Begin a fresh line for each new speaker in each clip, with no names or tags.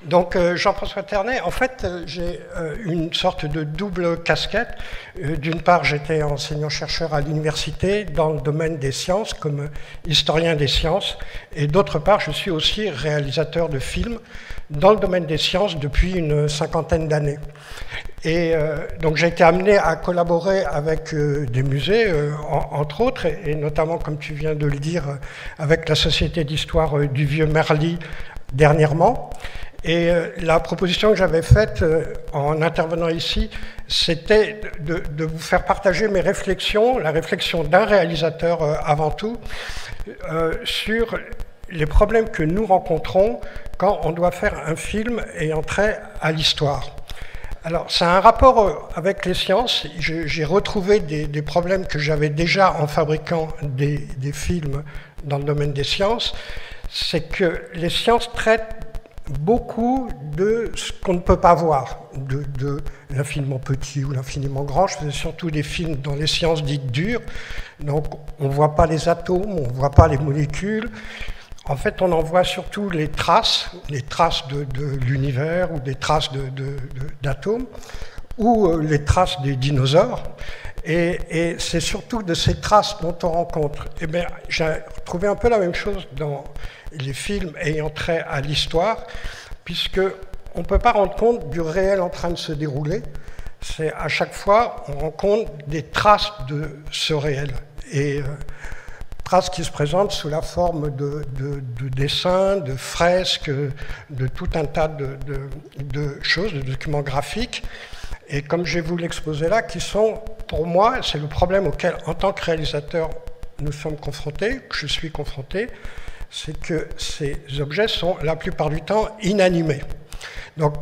Donc Jean-François Ternay, en fait, j'ai une sorte de double casquette. D'une part, j'étais enseignant-chercheur à l'université dans le domaine des sciences, comme historien des sciences, et d'autre part, je suis aussi réalisateur de films dans le domaine des sciences depuis une cinquantaine d'années. Et donc j'ai été amené à collaborer avec des musées, entre autres, et notamment, comme tu viens de le dire, avec la Société d'histoire du Vieux Merly dernièrement. Et la proposition que j'avais faite en intervenant ici, c'était de vous faire partager mes réflexions, la réflexion d'un réalisateur avant tout, sur les problèmes que nous rencontrons quand on doit faire un film ayant trait à l'histoire. Alors, ça a un rapport avec les sciences. J'ai retrouvé des problèmes que j'avais déjà en fabriquant des films dans le domaine des sciences. C'est que les sciences traitent beaucoup de ce qu'on ne peut pas voir, de l'infiniment petit ou l'infiniment grand. Je faisais surtout des films dans les sciences dites dures. Donc, on ne voit pas les atomes, on ne voit pas les molécules. En fait, on en voit surtout les traces de l'univers ou des traces d'atomes ou les traces des dinosaures. Et c'est surtout de ces traces dont on rencontre. Eh bien, j'ai trouvé un peu la même chose dans les films ayant trait à l'histoire, puisqu'on ne peut pas rendre compte du réel en train de se dérouler. C'est à chaque fois, on rencontre des traces de ce réel. Et traces qui se présentent sous la forme de dessins, de fresques, de tout un tas de choses, de documents graphiques. Et comme je vais vous l'exposer là, qui sont, pour moi, c'est le problème auquel, en tant que réalisateur, nous sommes confrontés, que je suis confronté, c'est que ces objets sont, la plupart du temps, inanimés. Donc,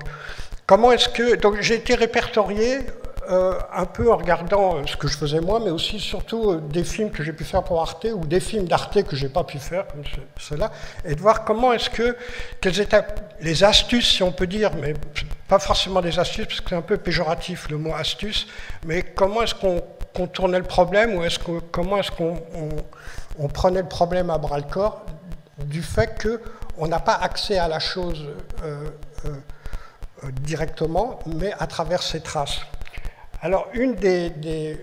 comment est-ce que... Donc, j'ai été répertorié un peu en regardant ce que je faisais moi, mais aussi, surtout, des films que j'ai pu faire pour Arte, ou des films d'Arte que je n'ai pas pu faire, comme ceux-là, et de voir comment est-ce que... Quelles étaient les astuces, si on peut dire, mais pas forcément des astuces, parce que c'est un peu péjoratif le mot astuce, mais comment est-ce qu'on contournait le problème, ou comment est-ce qu'on prenait le problème à bras-le-corps, du fait qu'on n'a pas accès à la chose directement, mais à travers ses traces. Alors, le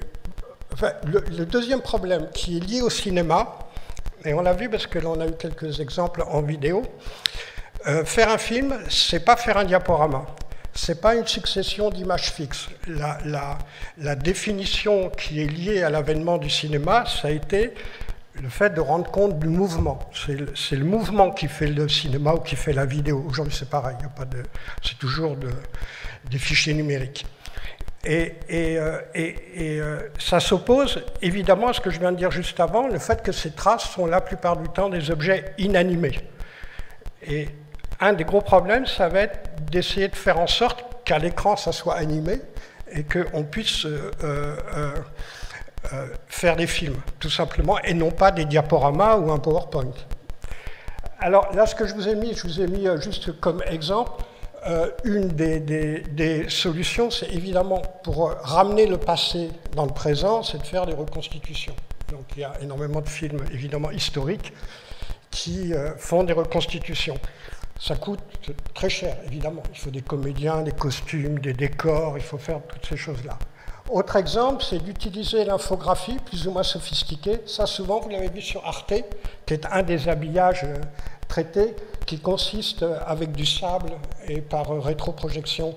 deuxième problème qui est lié au cinéma, et on l'a vu parce que là on a eu quelques exemples en vidéo, faire un film, c'est pas faire un diaporama. C'est pas une succession d'images fixes. La définition qui est liée à l'avènement du cinéma, ça a été le fait de rendre compte du mouvement. C'est le mouvement qui fait le cinéma ou qui fait la vidéo. Aujourd'hui, c'est pareil, c'est toujours des fichiers numériques. Et ça s'oppose évidemment à ce que je viens de dire juste avant, le fait que ces traces sont la plupart du temps des objets inanimés. Et un des gros problèmes, ça va être d'essayer de faire en sorte qu'à l'écran, ça soit animé et qu'on puisse faire des films, tout simplement, et non pas des diaporamas ou un PowerPoint. Alors là, ce que je vous ai mis juste comme exemple, une des solutions, c'est évidemment, pour ramener le passé dans le présent, c'est de faire des reconstitutions. Donc il y a énormément de films, évidemment, historiques, qui font des reconstitutions. Ça coûte très cher, évidemment. Il faut des comédiens, des costumes, des décors, il faut faire toutes ces choses-là. Autre exemple, c'est d'utiliser l'infographie, plus ou moins sophistiquée. Ça, souvent, vous l'avez vu sur Arte, qui est un des habillages traités, qui consiste, avec du sable et par rétroprojection,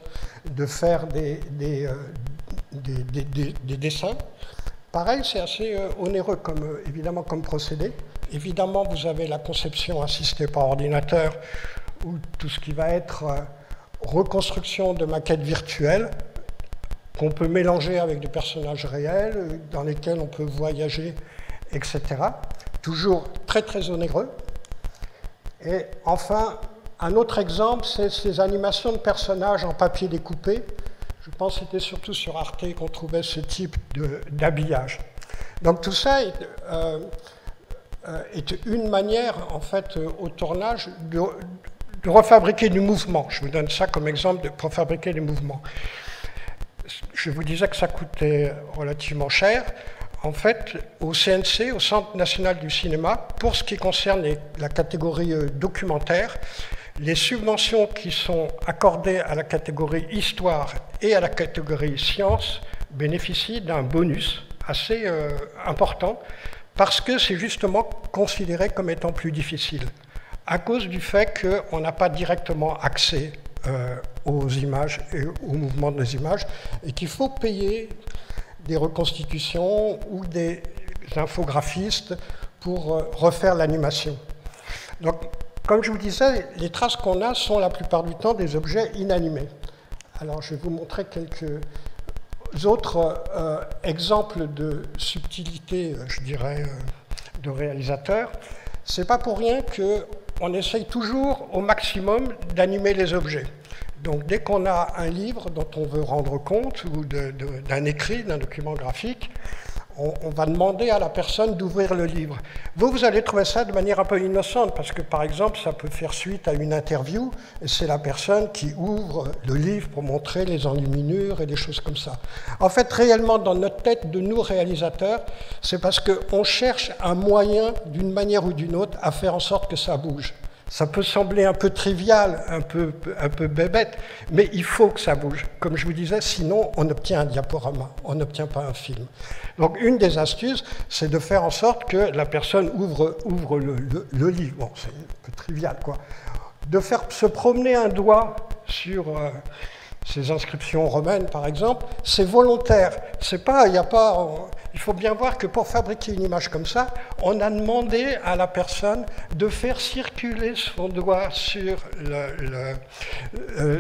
de faire des dessins. Pareil, c'est assez onéreux, évidemment, comme procédé. Évidemment, vous avez la conception assistée par ordinateur, ou tout ce qui va être reconstruction de maquettes virtuelles, qu'on peut mélanger avec des personnages réels, dans lesquels on peut voyager, etc. Toujours très, très onéreux. Et enfin, un autre exemple, c'est ces animations de personnages en papier découpé. Je pense que c'était surtout sur Arte qu'on trouvait ce type d'habillage. Donc tout ça est une manière, en fait, au tournage, de refabriquer du mouvement. Je vous donne ça comme exemple pour fabriquer du mouvement. Je vous disais que ça coûtait relativement cher. En fait, au CNC, au Centre national du cinéma, pour ce qui concerne la catégorie documentaire, Les subventions qui sont accordées à la catégorie histoire et à la catégorie sciences bénéficient d'un bonus assez important parce que c'est justement considéré comme étant plus difficile, à cause du fait qu'on n'a pas directement accès aux images et au mouvement des images, et qu'il faut payer des reconstitutions ou des infographistes pour refaire l'animation. Donc, comme je vous disais, les traces qu'on a sont la plupart du temps des objets inanimés. Alors, je vais vous montrer quelques autres exemples de subtilité, je dirais, de réalisateurs. C'est pas pour rien qu'on essaye toujours au maximum d'animer les objets. Donc dès qu'on a un livre dont on veut rendre compte, ou d'un écrit, d'un document graphique, on va demander à la personne d'ouvrir le livre. Vous allez trouver ça de manière un peu innocente, parce que par exemple, ça peut faire suite à une interview, et c'est la personne qui ouvre le livre pour montrer les enluminures et des choses comme ça. En fait, réellement, dans notre tête, de nous réalisateurs, c'est parce qu'on cherche un moyen, d'une manière ou d'une autre, à faire en sorte que ça bouge. Ça peut sembler un peu trivial, un peu bébête, mais il faut que ça bouge. Comme je vous disais, sinon on obtient un diaporama, on n'obtient pas un film. Donc une des astuces, c'est de faire en sorte que la personne ouvre le livre. Bon, c'est un peu trivial, quoi. De faire se promener un doigt sur ces inscriptions romaines, par exemple, c'est volontaire. C'est pas, il faut bien voir que pour fabriquer une image comme ça, on a demandé à la personne de faire circuler son doigt sur,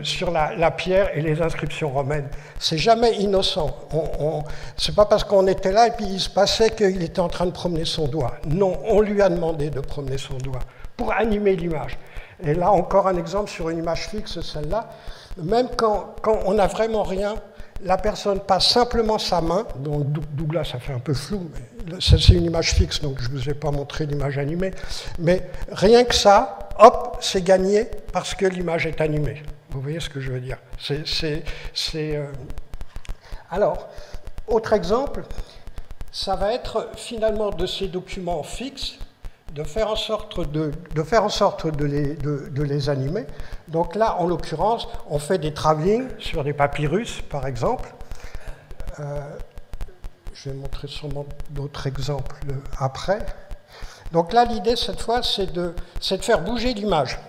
sur la pierre et les inscriptions romaines. C'est jamais innocent. C'est pas parce qu'on était là et puis il se passait qu'il était en train de promener son doigt. Non, on lui a demandé de promener son doigt pour animer l'image. Et là, encore un exemple sur une image fixe, celle-là. Même quand on n'a vraiment rien, la personne passe simplement sa main, donc Douglas, ça fait un peu flou, mais c'est une image fixe, donc je ne vous ai pas montré l'image animée, mais rien que ça, hop, c'est gagné parce que l'image est animée. Vous voyez ce que je veux dire? Alors, autre exemple, ça va être finalement de ces documents fixes, de faire en sorte de les animer. Donc là, en l'occurrence, on fait des travelling sur des papyrus, par exemple. Je vais montrer sûrement d'autres exemples après. Donc là, l'idée, cette fois, c'est de faire bouger l'image.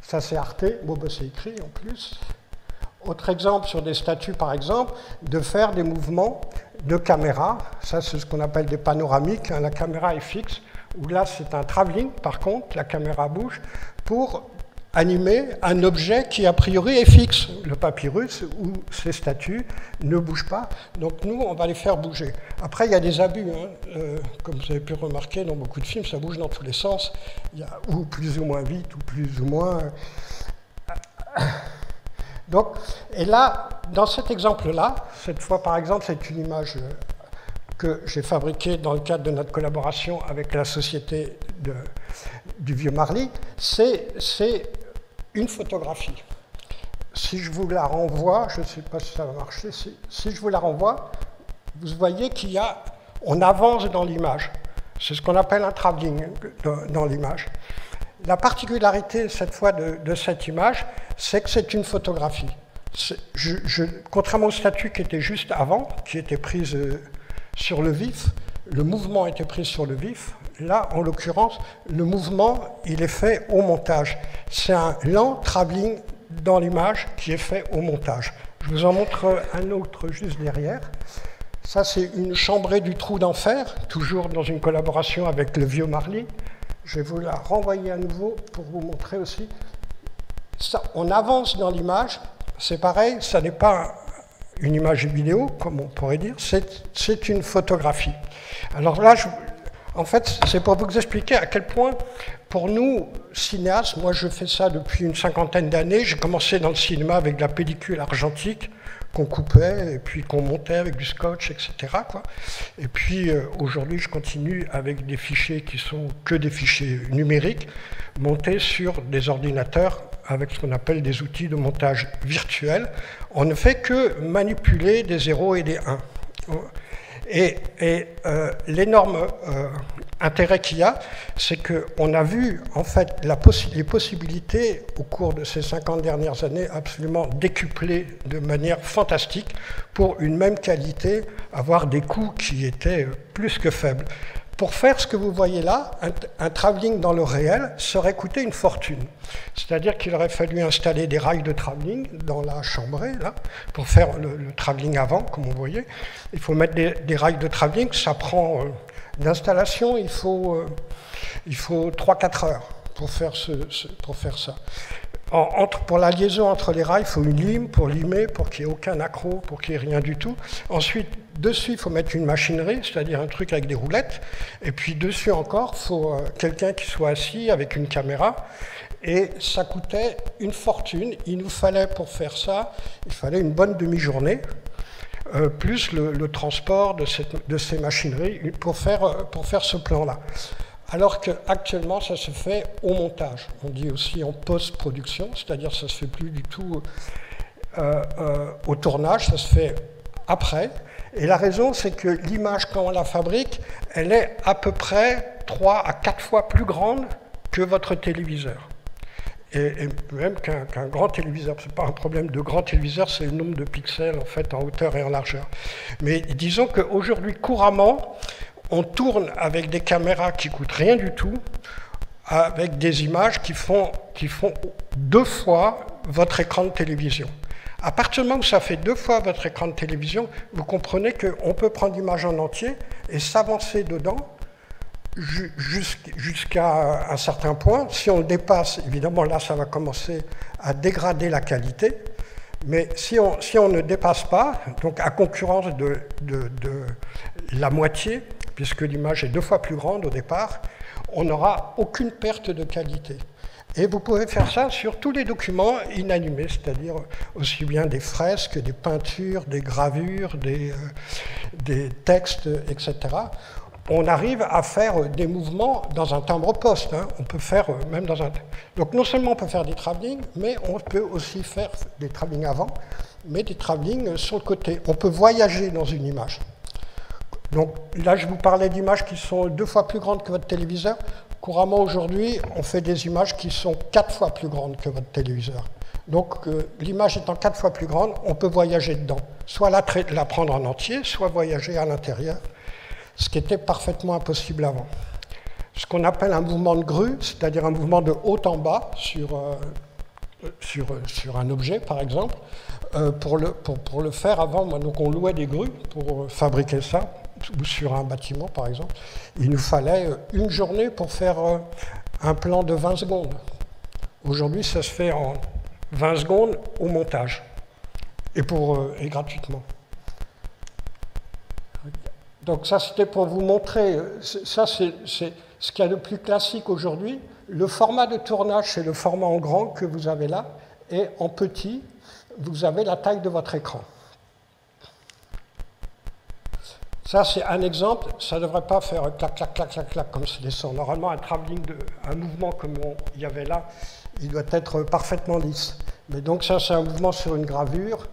Ça, c'est Arte. Bon, ben, c'est écrit, en plus. Autre exemple, sur des statues, par exemple, de faire des mouvements de caméra. Ça, c'est ce qu'on appelle des panoramiques. La caméra est fixe. Où là, c'est un travelling, par contre, la caméra bouge, pour animer un objet qui, a priori, est fixe. Le papyrus ou ces statues ne bougent pas, donc nous, on va les faire bouger. Après, il y a des abus, hein. Comme vous avez pu remarquer dans beaucoup de films, ça bouge dans tous les sens, il y a ou plus ou moins vite, ou plus ou moins... Donc, et là, dans cet exemple-là, cette fois, par exemple, c'est une image... que j'ai fabriqué dans le cadre de notre collaboration avec la société du Vieux Marly, c'est une photographie. Si je vous la renvoie, je ne sais pas si ça va marcher, si je vous la renvoie, vous voyez on avance dans l'image. C'est ce qu'on appelle un travelling dans l'image. La particularité, cette fois, de cette image, c'est que c'est une photographie. Contrairement au statut qui était juste avant, qui était prise... sur le vif, le mouvement a été pris sur le vif. Là, en l'occurrence, le mouvement, il est fait au montage. C'est un lent travelling dans l'image qui est fait au montage. Je vous en montre un autre juste derrière. Ça, c'est une chambrée du trou d'enfer, toujours dans une collaboration avec le Vieux Marly. Je vais vous la renvoyer à nouveau pour vous montrer aussi. Ça, on avance dans l'image. C'est pareil, ça n'est pas... une image vidéo, comme on pourrait dire, c'est une photographie. Alors là, en fait, c'est pour vous expliquer à quel point, pour nous, cinéastes, moi je fais ça depuis une 50aine d'années, j'ai commencé dans le cinéma avec de la pellicule argentique qu'on coupait et puis qu'on montait avec du scotch, etc., quoi. Et puis aujourd'hui, je continue avec des fichiers qui sont que des fichiers numériques, montés sur des ordinateurs avec ce qu'on appelle des outils de montage virtuel. On ne fait que manipuler des 0 et des 1. L'énorme intérêt qu'il y a, c'est qu'on a vu en fait les possibilités au cours de ces 50 dernières années absolument décuplées de manière fantastique pour une même qualité, avoir des coûts qui étaient plus que faibles. Pour faire ce que vous voyez là, un travelling dans le réel serait coûté une fortune. C'est-à-dire qu'il aurait fallu installer des rails de travelling dans la chambrée, là, pour faire le travelling avant, comme vous voyez. Il faut mettre des rails de travelling, ça prend l'installation, il faut 3-4 heures pour faire ça. Pour la liaison entre les rails, il faut une lime pour limer, pour qu'il n'y ait aucun accroc, pour qu'il n'y ait rien du tout. Ensuite, dessus, il faut mettre une machinerie, c'est-à-dire un truc avec des roulettes. Et puis dessus encore, il faut quelqu'un qui soit assis avec une caméra. Et ça coûtait une fortune. Il nous fallait, pour faire ça, il fallait une bonne demi-journée, plus le transport de ces machineries pour faire ce plan-là. Alors qu'actuellement, ça se fait au montage. On dit aussi en post-production, c'est-à-dire ça ne se fait plus du tout au tournage, ça se fait après. Et la raison, c'est que l'image, quand on la fabrique, elle est à peu près 3 à 4 fois plus grande que votre téléviseur. Et même qu'un grand téléviseur, ce n'est pas un problème de grand téléviseur, c'est le nombre de pixels en fait en hauteur et en largeur. Mais disons qu'aujourd'hui, couramment, on tourne avec des caméras qui ne coûtent rien du tout, avec des images qui font 2 fois votre écran de télévision. À partir du moment où ça fait 2 fois votre écran de télévision, vous comprenez qu'on peut prendre l'image en entier et s'avancer dedans jusqu'à un certain point. Si on le dépasse, évidemment, là, ça va commencer à dégrader la qualité. Mais si on ne dépasse pas, donc à concurrence de la moitié, puisque l'image est 2 fois plus grande au départ, on n'aura aucune perte de qualité. Et vous pouvez faire ça sur tous les documents inanimés, c'est-à-dire aussi bien des fresques, des peintures, des gravures, des textes, etc. On arrive à faire des mouvements dans un timbre-poste. Hein. On peut faire même dans un... Donc non seulement on peut faire des travelling, mais on peut aussi faire des travelling avant, mais des travelling sur le côté. On peut voyager dans une image. Donc là, je vous parlais d'images qui sont 2 fois plus grandes que votre téléviseur. Couramment aujourd'hui, on fait des images qui sont 4 fois plus grandes que votre téléviseur. Donc l'image étant 4 fois plus grande, on peut voyager dedans. Soit la prendre en entier, soit voyager à l'intérieur, ce qui était parfaitement impossible avant. Ce qu'on appelle un mouvement de grue, c'est-à-dire un mouvement de haut en bas sur un objet, par exemple. Pour le faire avant, donc on louait des grues pour fabriquer ça, ou sur un bâtiment, par exemple. Il nous fallait une journée pour faire un plan de 20 secondes. Aujourd'hui, ça se fait en 20 secondes au montage, et gratuitement. Donc ça, c'était pour vous montrer, ça c'est ce qu'il y a de plus classique aujourd'hui. Le format de tournage, c'est le format en grand que vous avez là, et en petit, vous avez la taille de votre écran. Ça, c'est un exemple, ça ne devrait pas faire clac, clac, clac, clac, clac, comme c'est descend. Normalement, un mouvement comme il y avait là, il doit être parfaitement lisse. Mais donc ça, c'est un mouvement sur une gravure,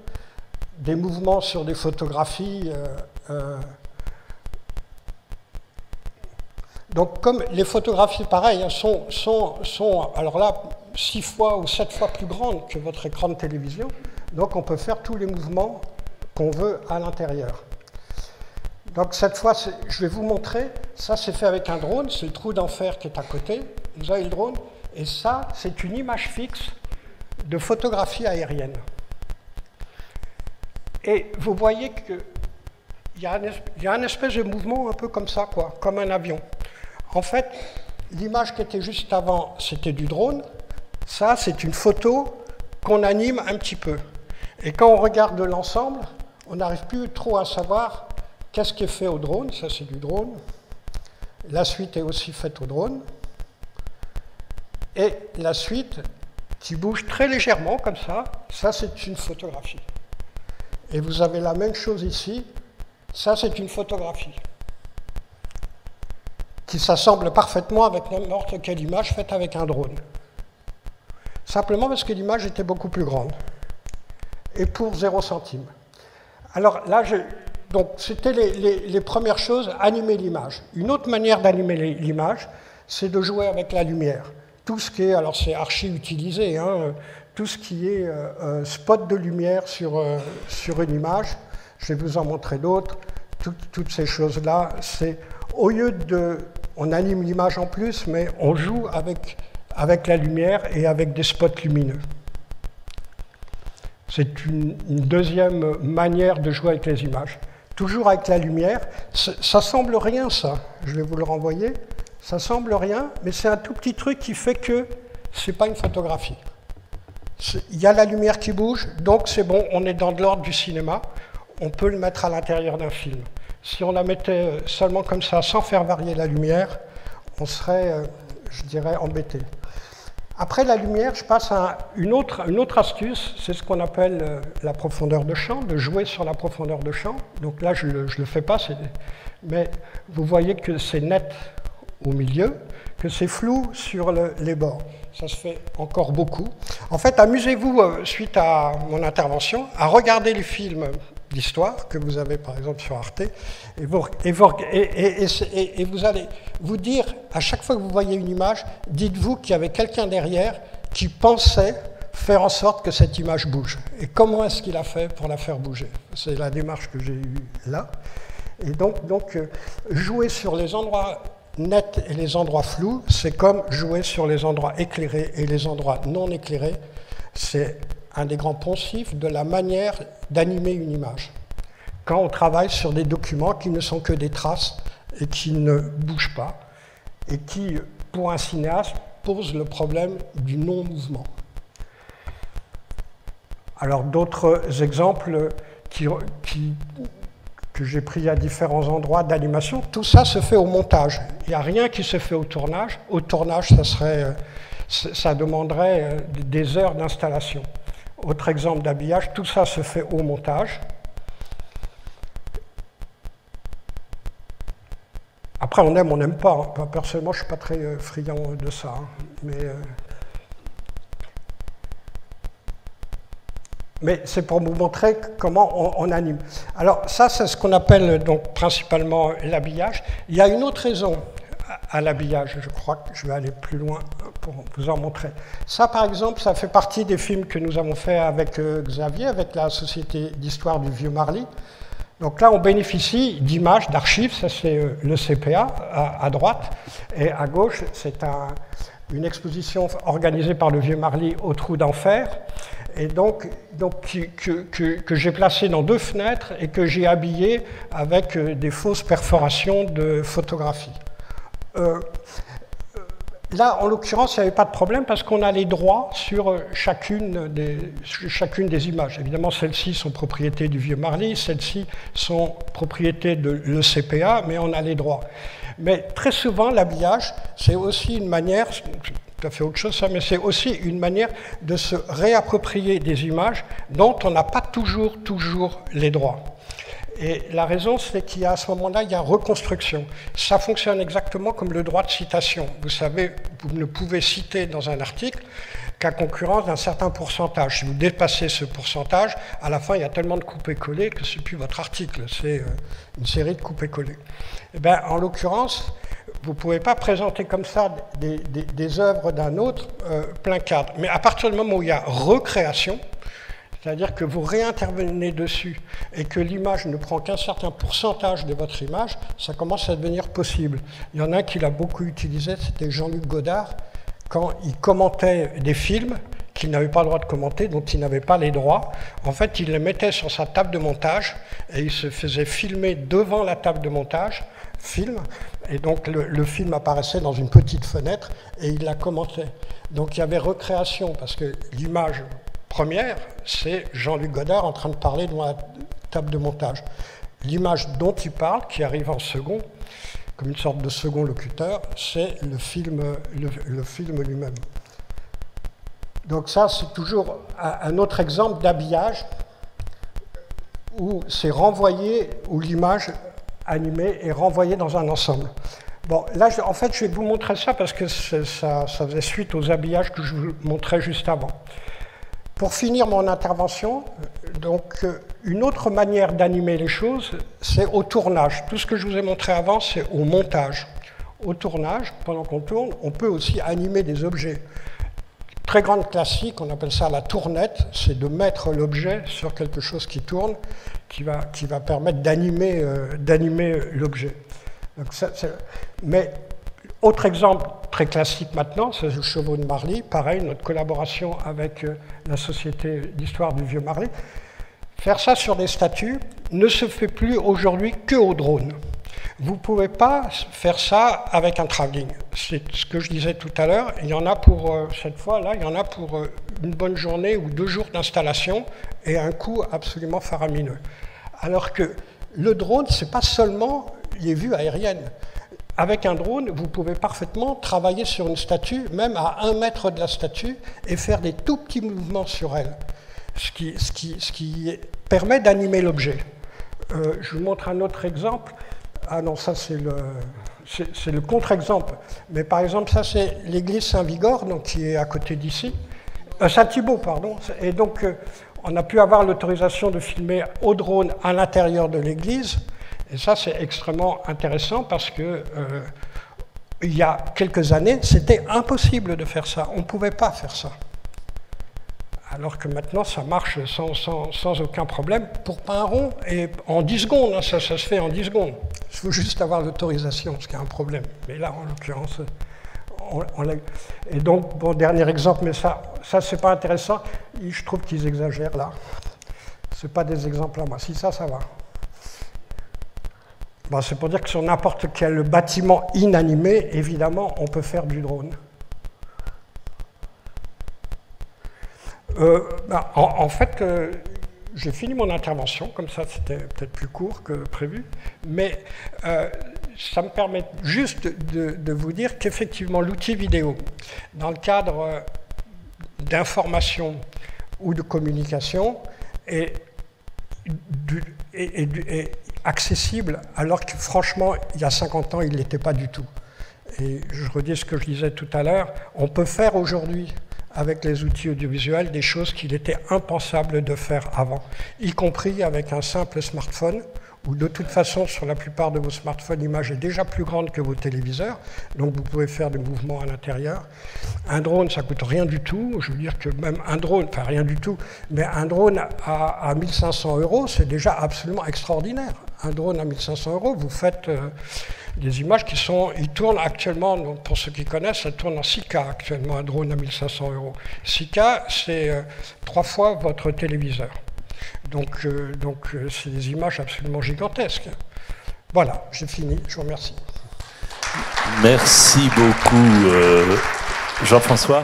des mouvements sur des photographies. Donc comme les photographies, pareil, hein, sont alors là, 6 fois ou 7 fois plus grandes que votre écran de télévision, donc on peut faire tous les mouvements qu'on veut à l'intérieur. Donc cette fois, je vais vous montrer, ça c'est fait avec un drone, c'est le trou d'enfer qui est à côté, vous avez le drone, et ça c'est une image fixe de photographie aérienne. Et vous voyez qu'il y a un espèce de mouvement un peu comme ça, quoi, comme un avion. En fait, l'image qui était juste avant, c'était du drone, ça c'est une photo qu'on anime un petit peu. Et quand on regarde l'ensemble, on n'arrive plus trop à savoir qu'est-ce qui est fait au drone, ça c'est du drone. La suite est aussi faite au drone. Et la suite, qui bouge très légèrement comme ça c'est une photographie. Et vous avez la même chose ici, ça c'est une photographie. Qui s'assemble parfaitement avec n'importe quelle image faite avec un drone. Simplement parce que l'image était beaucoup plus grande. Et pour 0 centime. Alors là, Donc c'était les premières choses, animer l'image. Une autre manière d'animer l'image, c'est de jouer avec la lumière. Tout ce qui est, alors c'est archi utilisé, hein, tout ce qui est spot de lumière sur une image, je vais vous en montrer d'autres, toutes ces choses-là, c'est au lieu de... On anime l'image en plus, mais on joue avec la lumière et avec des spots lumineux. C'est une deuxième manière de jouer avec les images. Toujours avec la lumière. Ça semble rien, ça. Je vais vous le renvoyer. Ça semble rien, mais c'est un tout petit truc qui fait que ce n'est pas une photographie. Il y a la lumière qui bouge, donc c'est bon, on est dans de l'ordre du cinéma. On peut le mettre à l'intérieur d'un film. Si on la mettait seulement comme ça, sans faire varier la lumière, on serait, je dirais, embêté. Après la lumière, je passe à une autre astuce, c'est ce qu'on appelle la profondeur de champ, de jouer sur la profondeur de champ. Donc là, je ne le fais pas, mais vous voyez que c'est net au milieu, que c'est flou sur les bords. Ça se fait encore beaucoup. En fait, amusez-vous, suite à mon intervention, à regarder les films d'histoire que vous avez par exemple sur Arte, et vous allez vous dire, à chaque fois que vous voyez une image, dites-vous qu'il y avait quelqu'un derrière qui pensait faire en sorte que cette image bouge. Et comment est-ce qu'il a fait pour la faire bouger? C'est la démarche que j'ai eue là. Et donc jouer sur les endroits nets et les endroits flous, c'est comme jouer sur les endroits éclairés et les endroits non éclairés. C'est un des grands poncifs de la manière d'animer une image. Quand on travaille sur des documents qui ne sont que des traces et qui ne bougent pas, et qui, pour un cinéaste, posent le problème du non-mouvement. Alors d'autres exemples que j'ai pris à différents endroits d'animation, tout ça se fait au montage. Il n'y a rien qui se fait au tournage. Au tournage, ça demanderait des heures d'installation. Autre exemple d'habillage, tout ça se fait au montage. Après, on aime, on n'aime pas. Hein. Personnellement, je ne suis pas très friand de ça. Hein. Mais c'est pour vous montrer comment on anime. Alors ça, c'est ce qu'on appelle donc principalement l'habillage. Il y a une autre raison à l'habillage, je crois que je vais aller plus loin pour vous en montrer. Ça, par exemple, ça fait partie des films que nous avons fait avec Xavier, avec la Société d'Histoire du Vieux Marly. Donc là, on bénéficie d'images, d'archives, ça c'est le CPA à droite, et à gauche, c'est une exposition organisée par le Vieux Marly au Trou d'Enfer, et donc que j'ai placé dans 2 fenêtres et que j'ai habillé avec des fausses perforations de photographie. Là, en l'occurrence, il n'y avait pas de problème parce qu'on a les droits sur chacune des images. Évidemment, celles-ci sont propriété du Vieux Marly, celles-ci sont propriété de l'ECPA, mais on a les droits. Mais très souvent, l'habillage, c'est aussi une manière, c'est tout à fait autre chose ça, mais c'est aussi une manière de se réapproprier des images dont on n'a pas toujours les droits. Et la raison, c'est qu'il y a à ce moment-là, il y a reconstruction. Ça fonctionne exactement comme le droit de citation. Vous savez, vous ne pouvez citer dans un article qu'à concurrence d'un certain pourcentage. Si vous dépassez ce pourcentage, à la fin, il y a tellement de coupés-collés que ce n'est plus votre article, c'est une série de coupés-collés. Eh bien, en l'occurrence, vous ne pouvez pas présenter comme ça des œuvres d'un autre plein cadre. Mais à partir du moment où il y a recréation, c'est-à-dire que vous réintervenez dessus et que l'image ne prend qu'un certain pourcentage de votre image, ça commence à devenir possible. Il y en a un qui l'a beaucoup utilisé, c'était Jean-Luc Godard, quand il commentait des films qu'il n'avait pas le droit de commenter, dont il n'avait pas les droits. En fait, il les mettait sur sa table de montage et il se faisait filmer devant la table de montage, et donc le film apparaissait dans une petite fenêtre et il la commentait. Donc il y avait recréation, parce que l'image première, c'est Jean-Luc Godard en train de parler devant la table de montage. L'image dont il parle, qui arrive en second, comme une sorte de second locuteur, c'est le film lui-même. Donc ça, c'est toujours un autre exemple d'habillage où c'est renvoyé, où l'image animée est renvoyée dans un ensemble. Bon, là, en fait, je vais vous montrer ça parce que ça faisait suite aux habillages que je vous montrais juste avant. Pour finir mon intervention, Donc, une autre manière d'animer les choses, c'est au tournage. Tout ce que je vous ai montré avant, c'est au montage. Au tournage, pendant qu'on tourne, on peut aussi animer des objets. Très grande classique, on appelle ça la tournette, c'est de mettre l'objet sur quelque chose qui tourne, qui va permettre d'animer l'objet. Mais autre exemple très classique maintenant, c'est le Chevaux de Marly, pareil, notre collaboration avec la Société d'Histoire du Vieux Marly. Faire ça sur des statues ne se fait plus aujourd'hui qu'au drone. Vous ne pouvez pas faire ça avec un travelling. C'est ce que je disais tout à l'heure. Il y en a pour, cette fois-là, il y en a pour une bonne journée ou 2 jours d'installation et un coût absolument faramineux. Alors que le drone, ce n'est pas seulement les vues aériennes. Avec un drone, vous pouvez parfaitement travailler sur une statue, même à 1 mètre de la statue, et faire des tout petits mouvements sur elle, ce qui permet d'animer l'objet. Je vous montre un autre exemple. Ah non, ça c'est le contre-exemple. Mais par exemple, ça c'est l'église Saint-Vigor, donc qui est à côté d'ici. Saint-Thibault, pardon. Et donc, on a pu avoir l'autorisation de filmer au drone à l'intérieur de l'église. Et ça, c'est extrêmement intéressant parce que il y a quelques années, c'était impossible de faire ça. On ne pouvait pas faire ça. Alors que maintenant, ça marche sans aucun problème pour pas un rond et en 10 secondes. Hein, ça se fait en 10 secondes. Il faut juste avoir l'autorisation, ce qui est un problème. Mais là, en l'occurrence, on l'a. Et donc, bon, dernier exemple, mais ça c'est pas intéressant. Je trouve qu'ils exagèrent là. Ce pas des exemples à moi. Si ça va. Bon, c'est pour dire que sur n'importe quel bâtiment inanimé, évidemment, on peut faire du drone. En fait, j'ai fini mon intervention, comme ça c'était peut-être plus court que prévu, mais ça me permet juste de vous dire qu'effectivement l'outil vidéo, dans le cadre d'information ou de communication, est accessible, alors que franchement, il y a 50 ans, il ne l'était pas du tout. Et je redis ce que je disais tout à l'heure, on peut faire aujourd'hui, avec les outils audiovisuels, des choses qu'il était impensable de faire avant, y compris avec un simple smartphone, où de toute façon, sur la plupart de vos smartphones, l'image est déjà plus grande que vos téléviseurs, donc vous pouvez faire des mouvements à l'intérieur. Un drone, ça ne coûte rien du tout, je veux dire que même un drone, enfin rien du tout, mais un drone à 1 500 €, c'est déjà absolument extraordinaire. Un drone à 1 500 €, vous faites des images ils tournent actuellement, donc pour ceux qui connaissent, ça tourne en 6K actuellement, un drone à 1 500 €. 6K, c'est 3 fois votre téléviseur. Donc c'est des images absolument gigantesques. Voilà, j'ai fini, je vous remercie.
Merci beaucoup, Jean-François.